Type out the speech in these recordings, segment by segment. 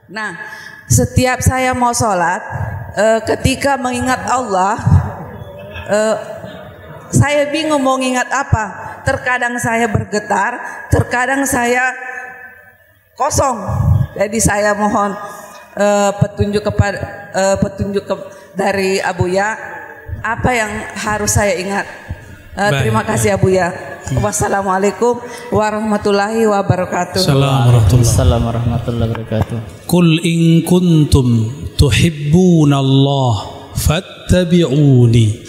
Nah, setiap saya mau sholat, ketika mengingat Allah, saya bingung mau ingat apa. Terkadang saya bergetar, terkadang saya kosong. Jadi saya mohon petunjuk dari Abuya, apa yang harus saya ingat. Terima kasih Abuya. Wassalamualaikum warahmatullahi wabarakatuh. Assalamualaikum warahmatullahi wabarakatuh. Qul in kuntum tuhibbunallah fattabi'uni.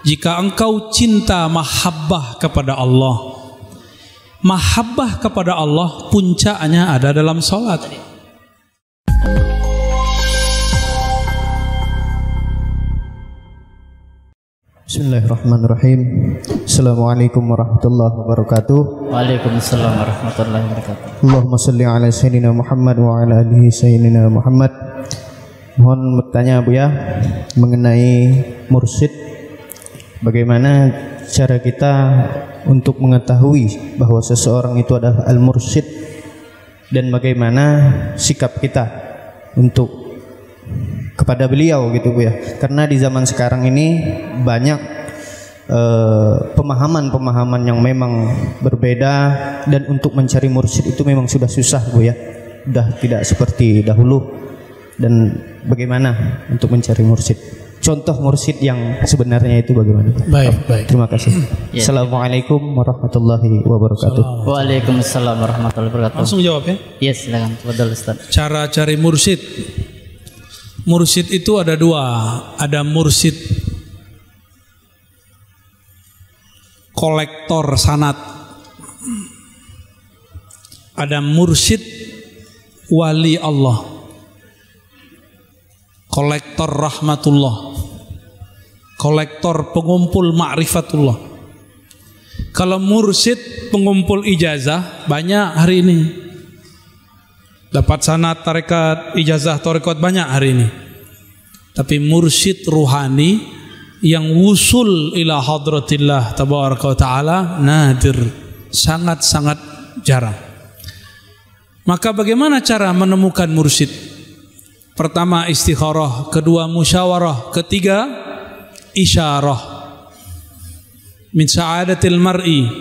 Jika engkau cinta mahabbah kepada Allah, mahabbah kepada Allah puncaknya ada dalam salat. Bismillahirrahmanirrahim. Assalamualaikum warahmatullahi wabarakatuh. Waalaikumsalam warahmatullahi wabarakatuh. Allahumma salli ala sayyidina Muhammad wa ala alihi sayyidina Muhammad. Mohon bertanya Bu ya, mengenai mursyid. Bagaimana cara kita untuk mengetahui bahwa seseorang itu adalah al-mursyid, dan bagaimana sikap kita untuk kepada beliau gitu Bu ya. Karena di zaman sekarang ini banyak pemahaman-pemahaman yang memang berbeda, dan untuk mencari mursyid itu memang sudah susah Bu ya. Sudah tidak seperti dahulu. Dan bagaimana untuk mencari mursyid? Contoh mursyid yang sebenarnya itu bagaimana? Baik. Terima kasih. Assalamualaikum warahmatullahi wabarakatuh. Waalaikumsalam warahmatullahi wabarakatuh. Langsung jawab ya. Iya, silakan. Fadhil Ustaz. Cara cari mursyid. Mursyid itu ada dua. Ada mursyid kolektor sanad, ada mursyid wali Allah, kolektor rahmatullah, kolektor pengumpul ma'rifatullah. Kalau mursyid pengumpul ijazah banyak hari ini, dapat sanad tarekat, ijazah tarekat banyak hari ini. Tapi mursyid ruhani yang wusul ila hadratillah tabaraka wa ta'ala nadir, sangat-sangat jarang. Maka bagaimana cara menemukan mursyid? Pertama istikharah, kedua musyawarah, ketiga isyarah. Min sa'adatil mar'i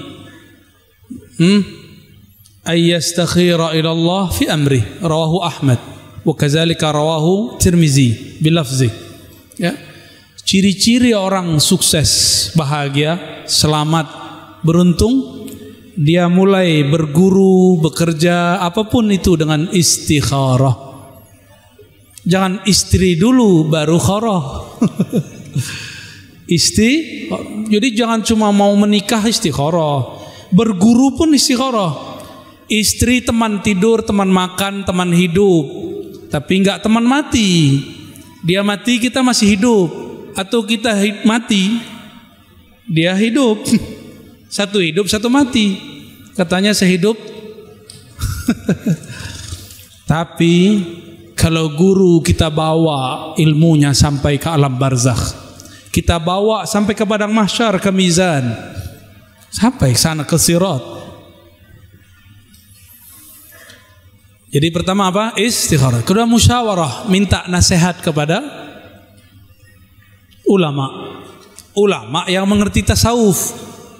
ay yastakhira ila Allah fi amri, rawahu Ahmad wa kadzalika rawahu Tirmizi bilafzi. Ya. Ciri-ciri orang sukses, bahagia, selamat, beruntung, dia mulai berguru, bekerja, apapun itu dengan istikharah. Jangan istri dulu baru kharah. Jadi jangan cuma mau menikah istikharah, berguru pun istikharah. Istri teman tidur, teman makan, teman hidup, tapi enggak teman mati. Dia mati, kita masih hidup. Atau kita mati, dia hidup. Satu hidup, satu mati. Katanya sehidup. Tapi kalau guru kita bawa ilmunya sampai ke alam barzakh, kita bawa sampai ke padang mahsyar, ke mizan, sampai ke sana, ke sirat. Jadi pertama apa? Istikharah. Kedua musyawarah, minta nasihat kepada ulama. Ulama yang mengerti tasawuf.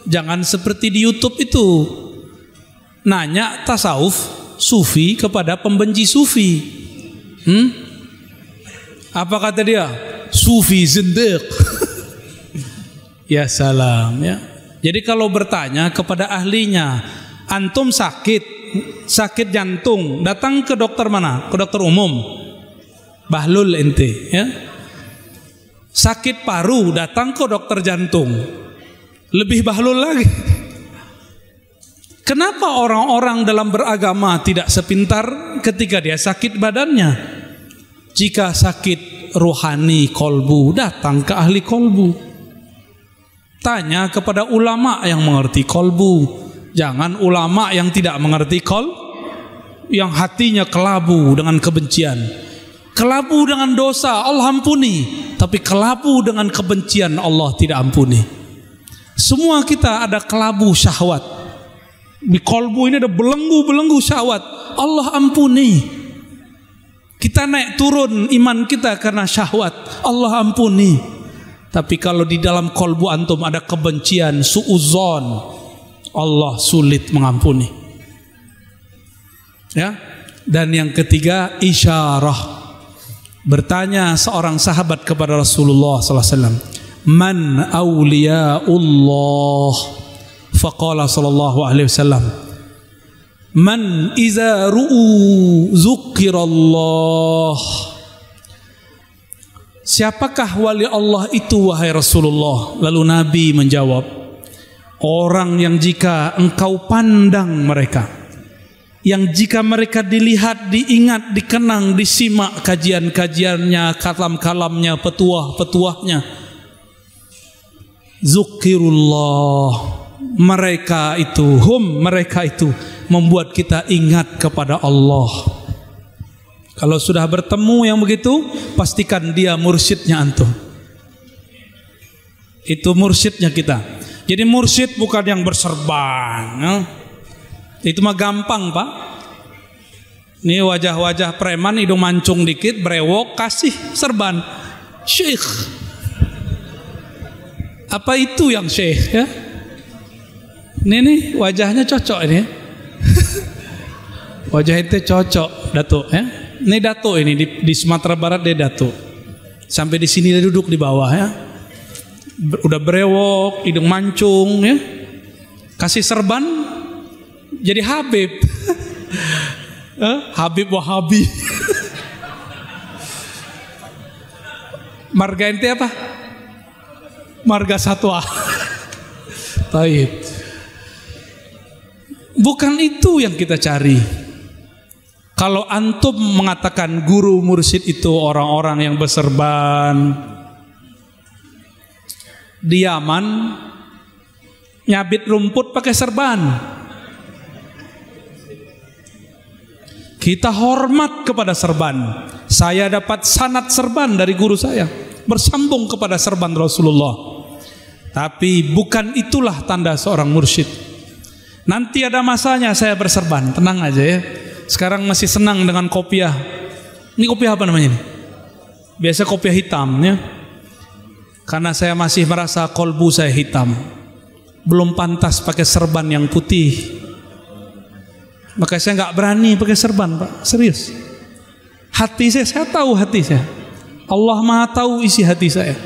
Jangan seperti di YouTube itu, nanya tasawuf sufi kepada pembenci sufi. Apa kata dia? Sufi zindiq. Ya salam ya. Jadi kalau bertanya kepada ahlinya, antum sakit jantung, datang ke dokter mana? Ke dokter umum. Bahlul ente ya. Sakit paru, datang ke dokter jantung. Lebih bahlul lagi. Kenapa orang-orang dalam beragama tidak sepintar ketika dia sakit badannya? Jika sakit rohani kolbu, datang ke ahli kolbu. Tanya kepada ulama yang mengerti kolbu. Jangan ulama yang tidak mengerti yang hatinya kelabu dengan kebencian. Kelabu dengan dosa Allah ampuni, tapi kelabu dengan kebencian Allah tidak ampuni. Semua kita ada kelabu syahwat. Di kolbu ini ada belenggu-belenggu syahwat, Allah ampuni. Kita naik turun iman kita karena syahwat, Allah ampuni. Tapi kalau di dalam kolbu antum ada kebencian, suudzon, Allah sulit mengampuni. Ya. Dan yang ketiga, isyarah. Bertanya seorang sahabat kepada Rasulullah SAW, man awliyaullah? Faqala sallallahu alaihi wasallam, man iza ru'u zukirallah. Siapakah wali Allah itu wahai Rasulullah? Lalu Nabi menjawab, orang yang jika engkau pandang mereka, yang jika mereka dilihat, diingat, dikenang, disimak kajian-kajiannya, kalam-kalamnya, petuah-petuahnya, zukirullah, mereka itu membuat kita ingat kepada Allah. Kalau sudah bertemu yang begitu, pastikan dia mursyidnya antum. Itu mursyidnya kita. Jadi mursyid bukan yang berserban, ya. Itu mah gampang, Pak. Ini wajah-wajah preman, hidung mancung dikit, brewok, kasih serban. Syekh. Apa itu yang syekh, ya? Ini wajahnya cocok ini. Wajah itu cocok, Datuk, ya. Ini Datuk ini di Sumatera Barat, dia Datuk. Sampai di sini dia duduk di bawah, ya. Udah brewok, hidung mancung, ya. Kasih serban jadi Habib. Habib Wahabi. Marga ente apa? Marga Satwa. Taib. Bukan itu yang kita cari. Kalau antum mengatakan guru mursyid itu orang-orang yang berserban, di Yaman nyabit rumput pakai serban. Kita hormat kepada serban. Saya dapat sanad serban dari guru saya, bersambung kepada serban Rasulullah. Tapi bukan itulah tanda seorang mursyid. Nanti ada masanya saya berserban, tenang aja ya. Sekarang masih senang dengan kopiah. Ini kopiah apa namanya ini? Biasa kopiah hitam ya. Karena saya masih merasa kolbu saya hitam, belum pantas pakai serban yang putih. Maka saya nggak berani pakai serban, Pak. Serius. Hati saya tahu hati saya. Allah Maha tahu isi hati saya.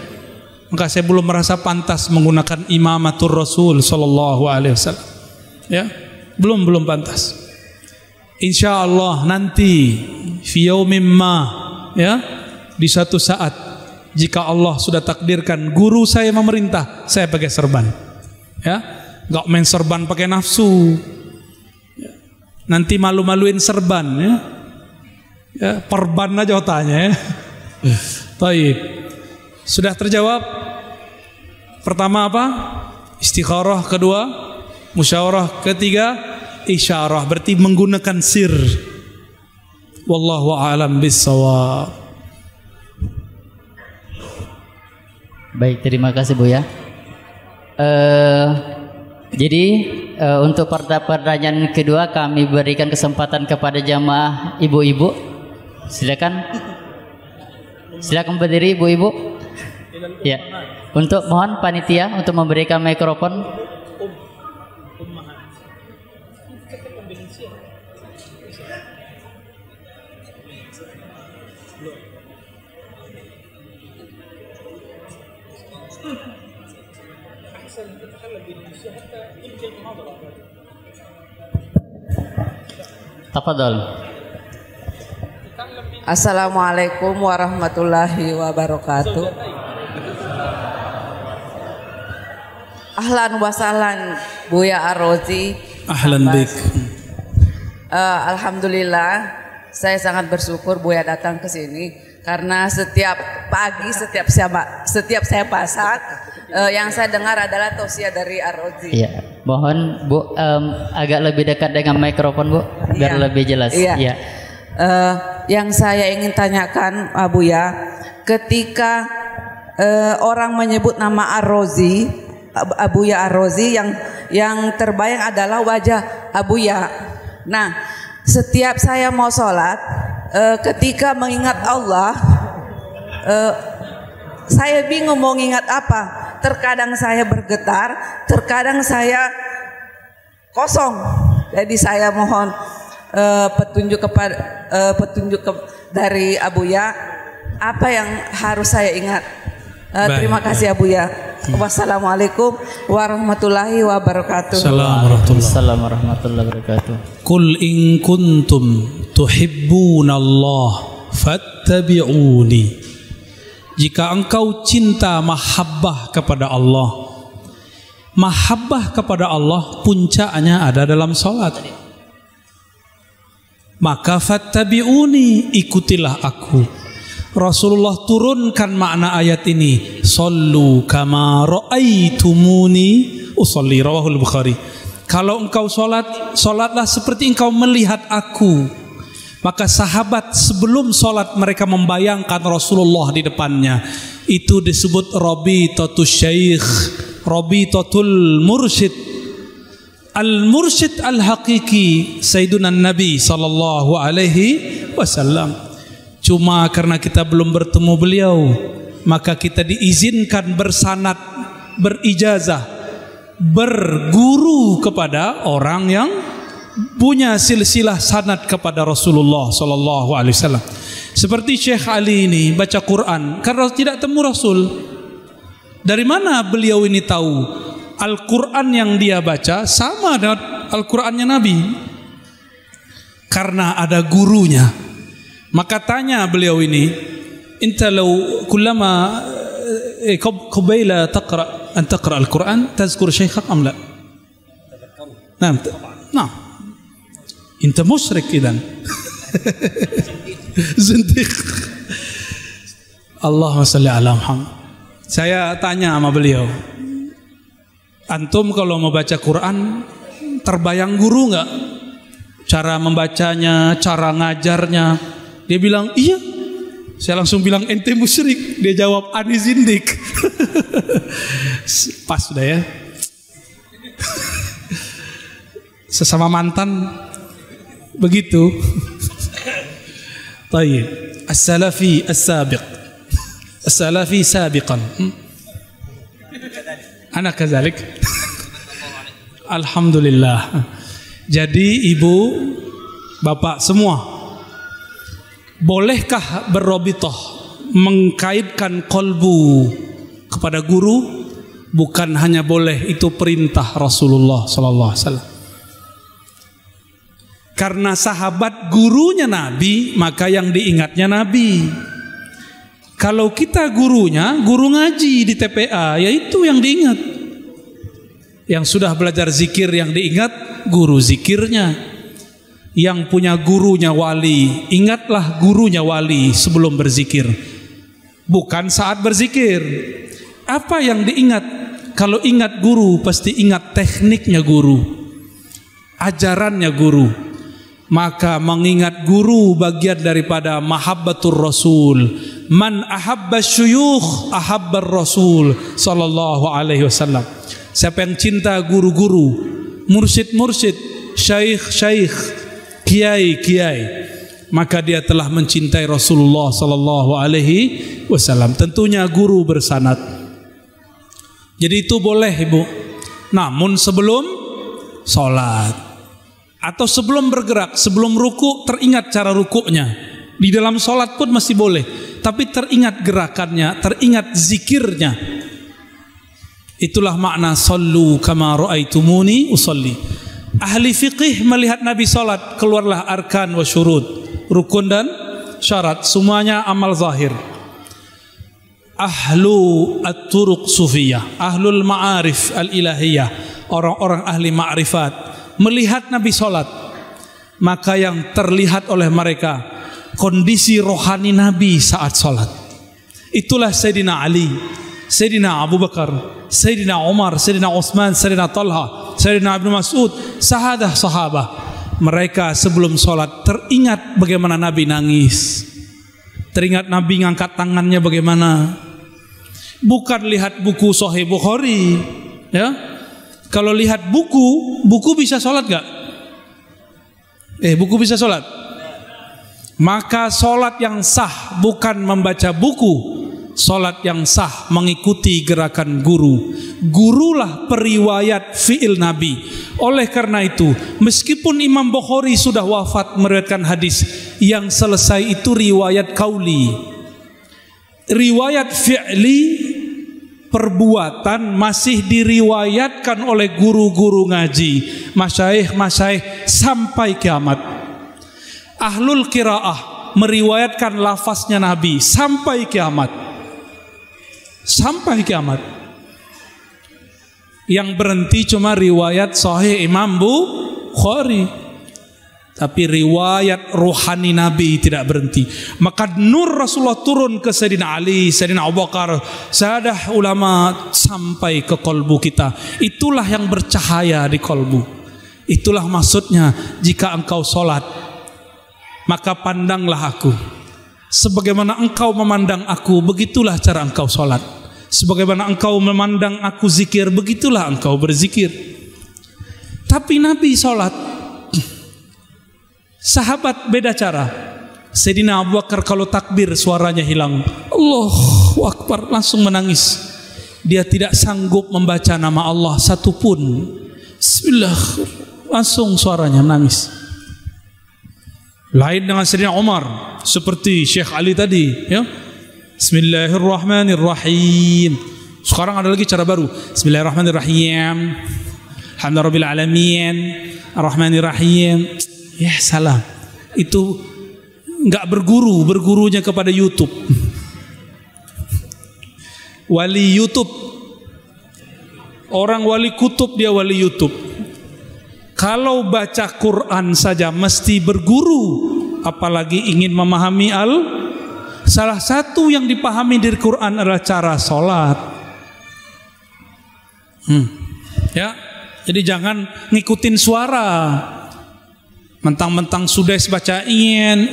Maka saya belum merasa pantas menggunakan imamatur Rasul sallallahu alaihi wasallam. Ya, belum pantas. Insya Allah nanti fi yaumin ma, ya, di suatu saat jika Allah sudah takdirkan guru saya memerintah, saya pakai serban. Ya, nggak main serban pakai nafsu. Ya. Nanti malu-maluin serban, ya. Ya, perban aja otaknya, ya. Baik. Sudah terjawab? Pertama apa? Istikharah. Kedua, musyawarah. Ketiga, isyarah. Berarti menggunakan sir. Wallahu a'lam bissawab. Baik, terima kasih Buya. Jadi untuk pertanyaan kedua kami berikan kesempatan kepada jamaah ibu-ibu. Silakan berdiri ibu-ibu. Ya. Untuk mohon panitia untuk memberikan mikrofon. Tafadhol. Assalamualaikum warahmatullahi wabarakatuh. Ahlan wa sahlan Buya Ar-Razi. Ahlan bik. Alhamdulillah, saya sangat bersyukur Buya datang ke sini karena setiap pagi, setiap saya pasang, yang saya dengar adalah tausiah dari Ar-Razi. Iya, mohon Bu agak lebih dekat dengan mikrofon Bu, biar lebih jelas. Iya. Iya. Yang saya ingin tanyakan Buya, ketika orang menyebut nama Ar-Razi, Buya Ar-Razi, yang terbayang adalah wajah Buya. Nah, setiap saya mau sholat, ketika mengingat Allah, saya bingung mau ingat apa. Terkadang saya bergetar, terkadang saya kosong. Jadi saya mohon petunjuk dari Abuya, apa yang harus saya ingat. Terima kasih Abuya. Wassalamualaikum warahmatullahi wabarakatuh. Assalamualaikum warahmatullahi wabarakatuh. Qul in kuntum tuhibbunallah fattabi'uni. Jika engkau cinta mahabbah kepada Allah, mahabbah kepada Allah puncaknya ada dalam salat. Maka fattabi'uni, ikutilah aku. Rasulullah turunkan makna ayat ini, sallu kama ra'aitumuni usolli, rawahul Bukhari. Kalau engkau salat, salatlah seperti engkau melihat aku. Maka sahabat sebelum salat mereka membayangkan Rasulullah di depannya. Itu disebut rabitatus syaikh, rabitatul mursyid. Al-mursyid al-haqiqi Sayyiduna Nabi sallallahu alaihi wasallam. Cuma karena kita belum bertemu beliau, maka kita diizinkan bersanad, berijazah, berguru kepada orang yang punya silsilah sanad kepada Rasulullah sallallahu alaihi wasallam. Seperti Syekh Ali ini baca Quran karena tidak temu Rasul. Dari mana beliau ini tahu Al-Quran yang dia baca sama dengan Al-Qurannya Nabi? Karena ada gurunya. Maka tanya beliau ini, "Anta law kullama qabila taqra an taqra al-Quran tazkur shaykhak am la?" Naam. Nah. Anta musyrik idan. Zindiq. Allahumma shalli ala Muhammad. Saya tanya sama beliau, antum kalau mau baca Quran terbayang guru enggak? Cara membacanya, cara ngajarnya? Dia bilang, iya. Saya langsung bilang, ente musyrik. Dia jawab, ani zindik. Pas sudah ya. Sesama mantan begitu. Tayyib. As-salafi as-sabiq. As-salafi sabiqan. Ana kadzalik. Alhamdulillah. Jadi ibu, bapak semua, bolehkah berrobitoh, mengkaitkan kolbu kepada guru? Bukan hanya boleh, itu perintah Rasulullah sallallahu alaihi wasallam. Karena sahabat gurunya Nabi, maka yang diingatnya Nabi. Kalau kita gurunya, guru ngaji di TPA, yaitu yang diingat. Yang sudah belajar zikir yang diingat, guru zikirnya. Yang punya gurunya wali, ingatlah gurunya wali sebelum berzikir, bukan saat berzikir. Apa yang diingat? Kalau ingat guru, pasti ingat tekniknya guru, ajarannya guru. Maka mengingat guru bagian daripada mahabbatur Rasul. Man ahabba syuyukh ahabbar Rasul sallallahu alaihi wasallam. Siapa yang cinta guru-guru, mursyid-mursyid, syekh-syekh, kiai-kiai, maka dia telah mencintai Rasulullah sallallahu alaihi wasallam. Tentunya guru bersanad. Jadi itu boleh ibu. Namun sebelum sholat atau sebelum bergerak, sebelum ruku, teringat cara rukuknya. Di dalam sholat pun masih boleh, tapi teringat gerakannya, teringat zikirnya. Itulah makna sallu kama ra'aitumuni usolli. Ahli fiqih melihat Nabi salat, keluarlah arkan wa syurut, rukun dan syarat, semuanya amal zahir. Ahlu at-turuq sufiyah, ahlul ma'arif al-ilahiyah, orang-orang ahli ma'rifat melihat Nabi salat, maka yang terlihat oleh mereka kondisi rohani Nabi saat salat. Itulah Sayyidina Ali, Sayyidina Abu Bakar, Sayyidina Umar, Sayyidina Utsman, Sayyidina Talha, Sayyidina Ibnu Mas'ud, sahabat. Mereka sebelum sholat teringat bagaimana Nabi nangis, teringat Nabi ngangkat tangannya bagaimana. Bukan lihat buku Sahih Bukhari, ya. Kalau lihat buku bisa sholat gak? Buku bisa sholat. Maka solat yang sah bukan membaca buku. Solat yang sah mengikuti gerakan guru. Gurulah periwayat fi'il Nabi. Oleh karena itu, meskipun Imam Bukhari sudah wafat meriwayatkan hadis, yang selesai itu riwayat kauli. Riwayat fi'li, perbuatan, masih diriwayatkan oleh guru-guru ngaji, masyaikh sampai kiamat. Ahlul qiraah meriwayatkan lafaznya Nabi sampai kiamat. Sampai kiamat. Yang berhenti cuma riwayat sahih Imam Bukhari, tapi riwayat ruhani Nabi tidak berhenti. Maka nur Rasulullah turun ke Sayyidina Ali, Sayyidina Abu Bakar, sahadah ulama sampai ke kolbu kita. Itulah yang bercahaya di kolbu. Itulah maksudnya, jika engkau solat, maka pandanglah aku. Sebagaimana engkau memandang aku, begitulah cara engkau sholat. Sebagaimana engkau memandang aku zikir, begitulah engkau berzikir. Tapi Nabi sholat, sahabat beda cara. Sayyidina Abu Bakar kalau takbir suaranya hilang, Allahu Akbar, langsung menangis. Dia tidak sanggup membaca nama Allah satupun. Bismillah, langsung suaranya menangis. Lain dengan Sayyidina Umar, seperti Syekh Ali tadi, ya. Bismillahirrahmanirrahim. Sekarang ada lagi cara baru. Bismillahirrahmanirrahim. Alhamdulillahirabbil alamin. Arrahmanirrahim. Ya salah. Itu enggak bergurunya kepada YouTube. Wali YouTube. Orang wali kutub, dia wali YouTube. Kalau baca Quran saja mesti berguru, apalagi ingin memahami salah satu yang dipahami dari Quran adalah cara sholat. Ya, jadi jangan ngikutin suara. Mentang-mentang sudah bacain,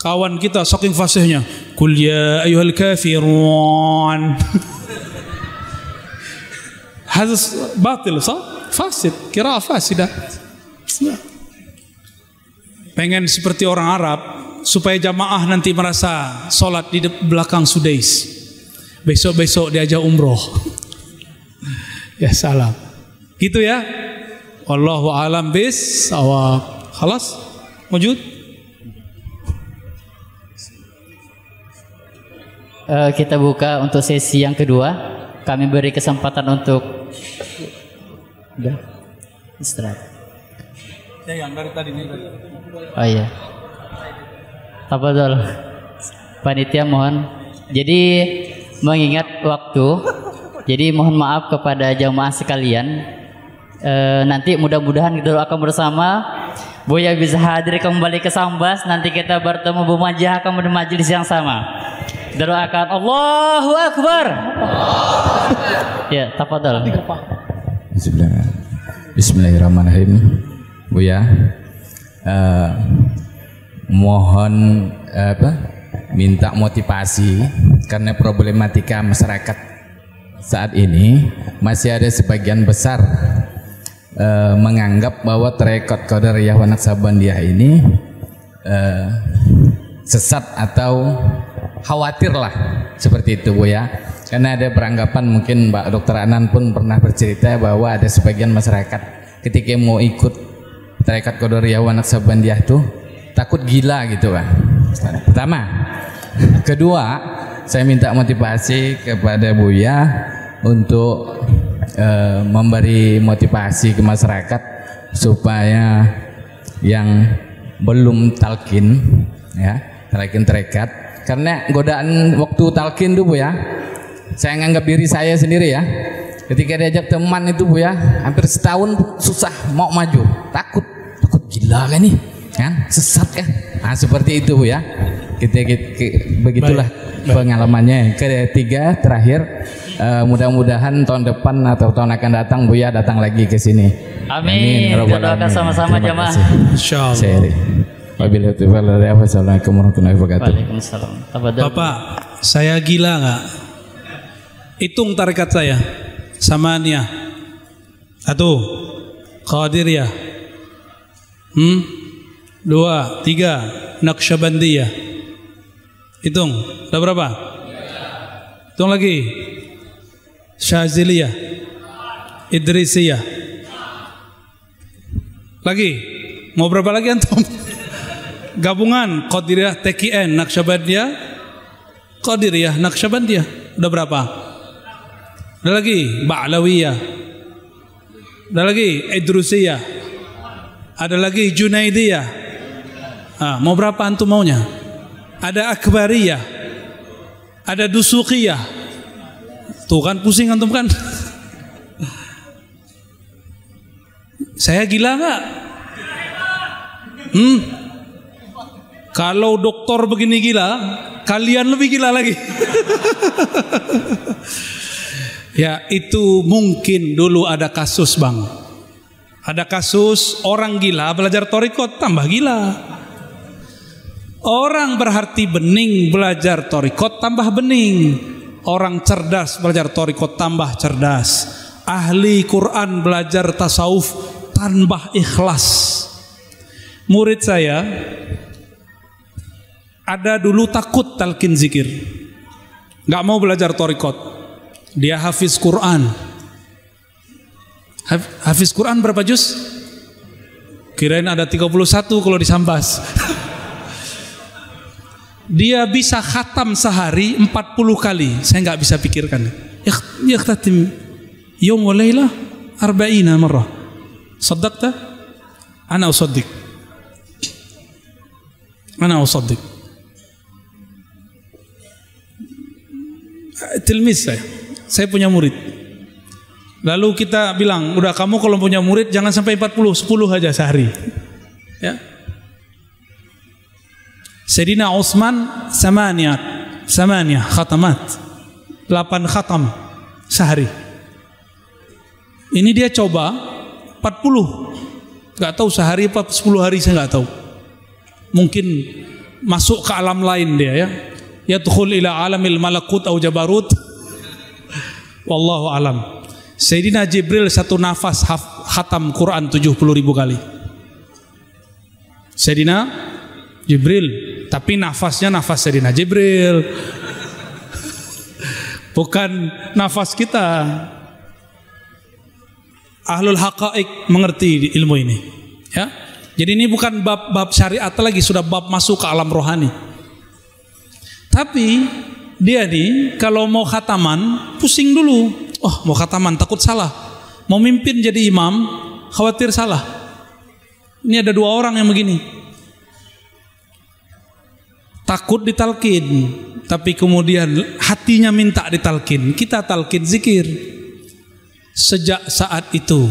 kawan kita saking fasihnya, Qul ya ayyuhal kafirun. Hadis batil, sah? Fasid, kira fasidah. Pengen seperti orang Arab supaya jamaah nanti merasa sholat di belakang sudais. Besok-besok diajak umroh. Ya salam. Gitu ya. Wallahu a'lam bis-shawab. Khalas? Wujud? Kita buka untuk sesi yang kedua. Kami beri kesempatan untuk udah istirahat. Ya, yang dari tadi nih. Oh iya. Tafadhol. Panitia mohon. Jadi mengingat waktu, jadi mohon maaf kepada jamaah sekalian. Nanti mudah-mudahan kita akan bersama. Buya bisa hadir kembali ke Sambas. Nanti kita bertemu Bu Majah akan di majelis yang sama. Doakan Allahu Akbar. Ya, tafadhol. Bismillahirrahmanirrahim. Buya, mohon minta motivasi karena problematika masyarakat saat ini masih ada sebagian besar menganggap bahwa tarekat Qadariyah wa Naqsabandiyah ini sesat atau khawatir lah seperti itu, Bu ya. Karena ada beranggapan, mungkin Mbak Dr. Anan pun pernah bercerita bahwa ada sebagian masyarakat ketika mau ikut tarekat Qadariyah wa Naqsabandiyah itu takut gila gitu kan. Pertama. Kedua, saya minta motivasi kepada Buya untuk memberi motivasi ke masyarakat supaya yang belum talqin, ya, talqin tarekat, karena godaan waktu talqin tuh Bu ya, saya nganggap diri saya sendiri ya, ketika diajak teman itu Bu ya, hampir setahun susah mau maju, takut gila kan nih, kan sesat kan, nah seperti itu Bu ya. Begitulah pengalamannya. Ketiga, terakhir, mudah-mudahan tahun depan atau tahun akan datang Buya datang lagi ke sini. Amin. Kita doakan sama-sama jamaah. Insyaallah. Wassalamualaikum warahmatullahi wabarakatuh. Waalaikumsalam. Bapak, saya gila nggak? Hitung tarekat saya. Samaniyah. Satu. Qadiriyah. 2, 3. Naqsyabandiyah. Hitung. Udah berapa? Hitung lagi. Syaziliyah. Idrisiyah. Lagi. Mau berapa lagi antum? Gabungan Qadiriyah, TKN, Naqsyabandiyah, Qadiriyah, Naqsyabandiyah. Udah berapa? Udah lagi Ba'lawiyah. Udah lagi Idrusiyah. Ada lagi Junaidiyah. Mau berapa antum maunya? Ada Akbariyah. Ada Dusuqiyah. Tuh kan pusing antum kan? Saya gila nggak? Kalau dokter begini gila, kalian lebih gila lagi. Ya, itu mungkin dulu ada kasus, Bang. Ada kasus orang gila belajar thariqat tambah gila. Orang berhati bening belajar thariqat tambah bening. Orang cerdas belajar thariqat tambah cerdas. Ahli Quran belajar tasawuf tambah ikhlas. Murid saya ada dulu takut talqin zikir, nggak mau belajar thariqat. Dia hafiz Quran. Hafiz Quran berapa juz? Kirain ada 31 kalau disambas. Dia bisa khatam sehari 40 kali. Saya nggak bisa pikirkan. Yakhtatim yawm wa laylah 40 marrah. Saddaqta? Ana usaddiq. Ana usaddiq. Tilmiz saya punya murid. Lalu kita bilang, udah kamu kalau punya murid jangan sampai 40, 10 aja sehari. Ya. Sayyidina Utsman samaniyah khatamat. 8 khatam sehari. Ini dia coba 40. Enggak tahu sehari apa 10 hari saya enggak tahu. Mungkin masuk ke alam lain dia ya. Yadkhul ila alamil malakut au jabarut. Wallahu alam. Sayyidina Jibril satu nafas khatam Quran 70.000 kali. Sayyidina Jibril, tapi nafasnya nafas Sayyidina Jibril. Bukan nafas kita. Ahlul haqaiq mengerti ilmu ini, ya. Jadi ini bukan bab syariat lagi, sudah bab masuk ke alam rohani. Tapi dia nih kalau mau khataman pusing dulu. Oh, mau khataman takut salah. Mau mimpin jadi imam khawatir salah. Ini ada 2 orang yang begini. Takut ditalkin, tapi kemudian hatinya minta ditalkin. Kita talkin zikir. Sejak saat itu,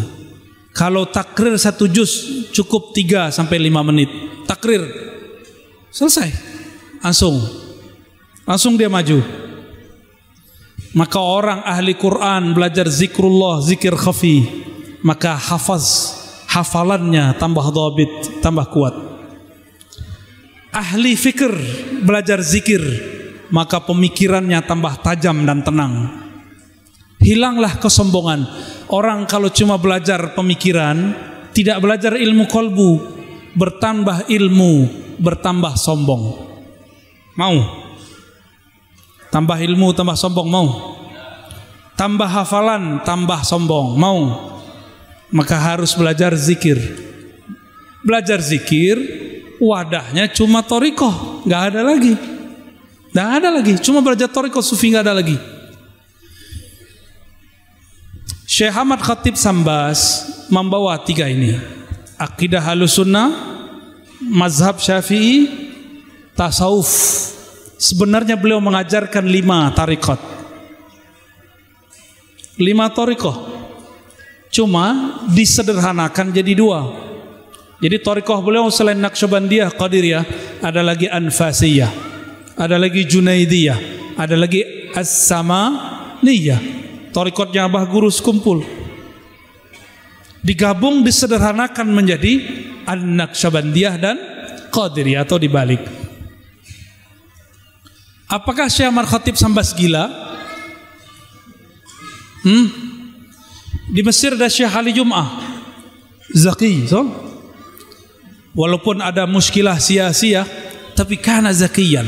kalau takrir 1 juz cukup 3 sampai 5 menit. Takrir selesai, langsung dia maju. Maka orang ahli Quran belajar zikrullah, zikir khafi, maka hafalannya tambah dhabit, tambah kuat. Ahli fikir belajar zikir, maka pemikirannya tambah tajam dan tenang. Hilanglah kesombongan. Orang kalau cuma belajar pemikiran, tidak belajar ilmu kolbu, bertambah ilmu, bertambah sombong. Mau? Tambah ilmu, tambah sombong, mau? Tambah hafalan, tambah sombong, mau? Maka harus belajar zikir. Belajar zikir, wadahnya cuma thariqah, nggak ada lagi. Nggak ada lagi, cuma belajar thariqah sufi nggak ada lagi. Syekh Ahmad Khatib Sambas membawa 3 ini. Akidah Ahlussunnah, mazhab Syafi'i, tasawuf. Sebenarnya beliau mengajarkan 5 tariqat. 5 tariqah. Cuma disederhanakan jadi 2. Jadi tariqah beliau selain Naqsyabandiyah, Qadiriyah, ada lagi Anfasiyah, ada lagi Junaidiyah, ada lagi As-Samaniyah. Tariqatnya Abah Guru sekumpul. Digabung disederhanakan menjadi An-Naqsyabandiyah dan Qadiriyah atau dibalik. Apakah Syekh Ahmad Khatib Sambas gila? Di Mesir ada Syekh Ali Jum'ah Zaki, so? Walaupun ada muskilah sia-sia, tapi kana zakiyan.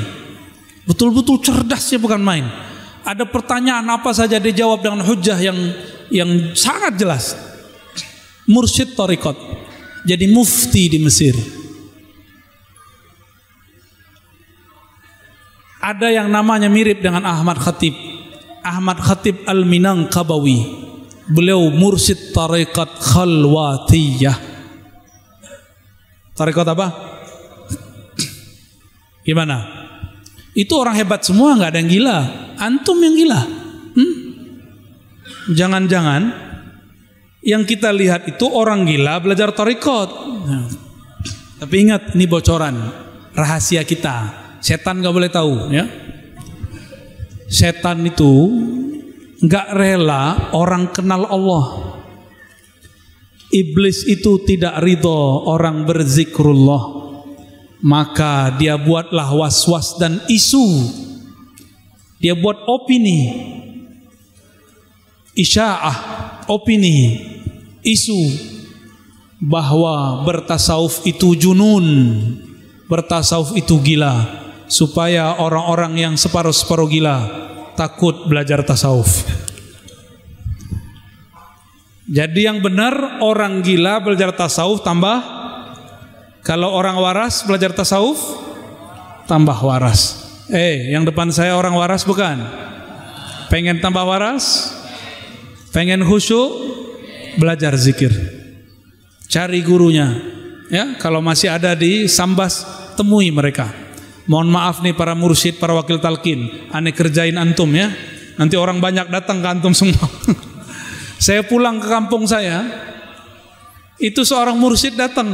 Betul-betul cerdasnya bukan main. Ada pertanyaan apa saja dia jawab dengan hujjah yang sangat jelas. Mursyid tariqat. Jadi mufti di Mesir. Ada yang namanya mirip dengan Ahmad Khatib. Ahmad Khatib Al-Minangkabawi. Beliau mursyid tariqat khalwatiyah. Tariqat apa? Gimana? Itu orang hebat semua, nggak ada yang gila. Antum yang gila. Jangan-jangan yang kita lihat itu orang gila belajar tariqat. Nah, tapi ingat, ini bocoran rahasia kita. Setan nggak boleh tahu, ya. Setan itu nggak rela orang kenal Allah. Iblis itu tidak ridho orang berzikrullah. Maka dia buatlah was-was dan isu. Dia buat opini, isya'ah, opini, isu bahwa bertasawuf itu junun, bertasawuf itu gila, supaya orang-orang yang separuh-separuh gila takut belajar tasawuf. Jadi yang benar, orang gila belajar tasawuf tambah, kalau orang waras belajar tasawuf tambah waras. Yang depan saya orang waras bukan? Pengen tambah waras? Pengen khusyuk? Belajar zikir. Cari gurunya. Ya, kalau masih ada di Sambas, temui mereka. Mohon maaf nih para mursyid, para wakil talqin, aneh kerjain antum ya. Nanti orang banyak datang ke antum semua. Saya pulang ke kampung saya, itu seorang mursyid datang.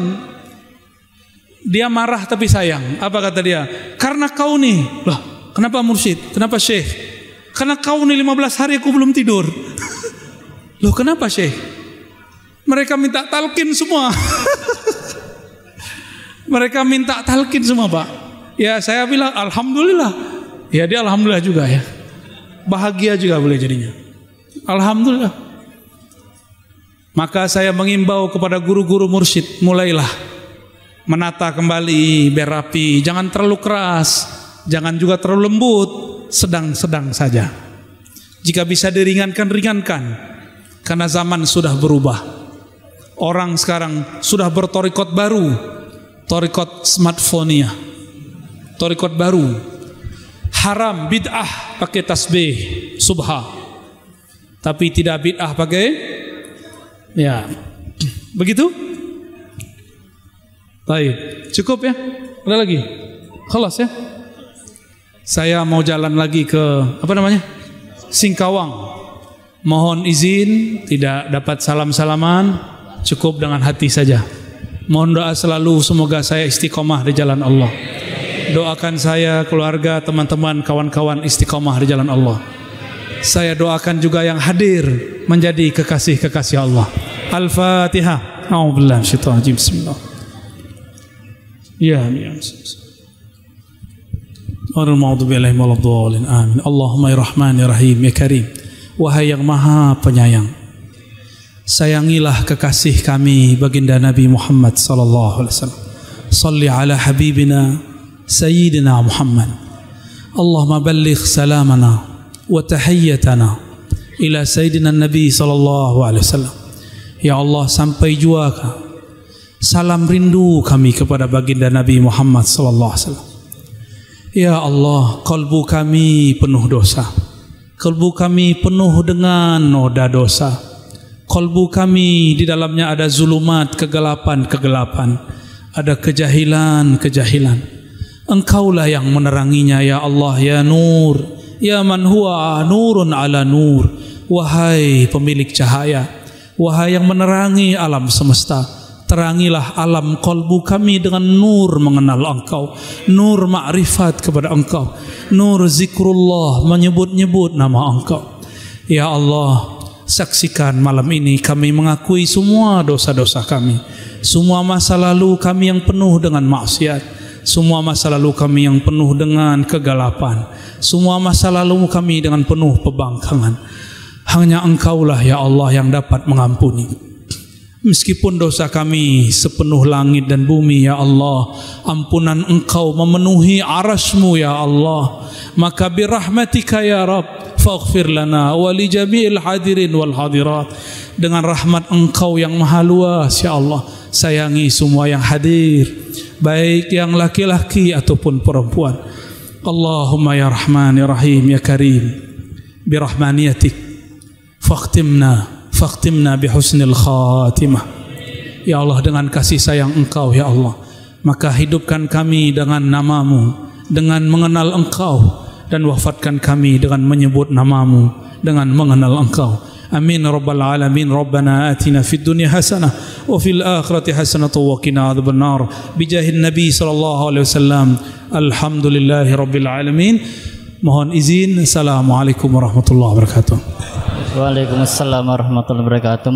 Dia marah tapi sayang. Apa kata dia? Karena kau nih. Loh, kenapa mursyid? Kenapa syekh? Karena kau nih 15 hari aku belum tidur. Loh, kenapa syekh? Mereka minta talqin semua. Mereka minta talqin semua, Pak. Ya, saya bilang alhamdulillah. Ya, dia alhamdulillah juga ya. Bahagia juga boleh jadinya. Alhamdulillah. Maka saya mengimbau kepada guru-guru mursyid, mulailah menata kembali, berapi, jangan terlalu keras, jangan juga terlalu lembut, sedang-sedang saja. Jika bisa diringankan, ringankan, karena zaman sudah berubah. Orang sekarang sudah bertorikot baru, torikot smartphone-nya, torikot baru, haram bid'ah pakai tasbih, subha, tapi tidak bid'ah pakai, ya, begitu. Baik, cukup ya? Ada lagi? Khalas ya? Saya mau jalan lagi ke apa namanya? Singkawang. Mohon izin, tidak dapat salam-salaman, cukup dengan hati saja. Mohon doa selalu, semoga saya istiqomah di jalan Allah. Doakan saya, keluarga, teman-teman, kawan-kawan istiqomah di jalan Allah. Saya doakan juga yang hadir menjadi kekasih-kekasih Allah. Al-Fatihah. A'udzubillahi minasyaitonir rajim. Bismillah. Ya, amin. Amin. Allahumma ya Rahman ya Rahim ya Karim. Wahai yang Maha Penyayang, sayangilah kekasih kami baginda Nabi Muhammad sallallahu alaihi wasallam. Salli ala habibina sayyidina Muhammad. Allahumma balligh salamana wa tahiyyatana ila sayyidina Nabi sallallahu alaihi wasallam. Ya Allah, sampai jua salam rindu kami kepada baginda Nabi Muhammad sallallahu alaihi wasallam. Ya Allah, kalbu kami penuh dosa. Kalbu kami penuh dengan noda dosa. Kalbu kami di dalamnya ada zulumat, kegelapan-kegelapan. Ada kejahilan-kejahilan. Engkaulah yang meneranginya ya Allah, ya Nur, ya man huwa nurun ala nur. Wahai pemilik cahaya, wahai yang menerangi alam semesta, terangilah alam kolbu kami dengan nur mengenal Engkau, nur ma'rifat kepada Engkau, nur zikrullah, menyebut-nyebut nama Engkau. Ya Allah, saksikan malam ini kami mengakui semua dosa-dosa kami, semua masa lalu kami yang penuh dengan maksiat, semua masa lalu kami yang penuh dengan kegelapan, semua masa lalu kami dengan penuh pembangkangan. Hanya Engkaulah ya Allah yang dapat mengampuni. Meskipun dosa kami sepenuh langit dan bumi, ya Allah, ampunan Engkau memenuhi arasmu, ya Allah. Maka birahmatika ya Rabb, faghfir lana wa li jami'il hadirin wal hadirat. Dengan rahmat Engkau yang maha luas, ya Allah, sayangi semua yang hadir, baik yang laki-laki ataupun perempuan. Allahumma ya Rahman ya Rahim ya Karim, birahmaniyatik fakhtimna bihusnil khatimah. Ya Allah, dengan kasih sayang Engkau, ya Allah, maka hidupkan kami dengan namamu, dengan mengenal Engkau, dan wafatkan kami dengan menyebut namamu, dengan mengenal Engkau. Amin rabbal alamin. Rabbana atina fid dunya hasanah wa fil akhirati hasanah wa qina adzabannar bijahin nabi sallallahu alaihi wasallam. Alhamdulillahi rabbil alamin. Mohon izin. Assalamualaikum warahmatullahi wabarakatuh. Waalaikumsalam warahmatullahi wabarakatuh.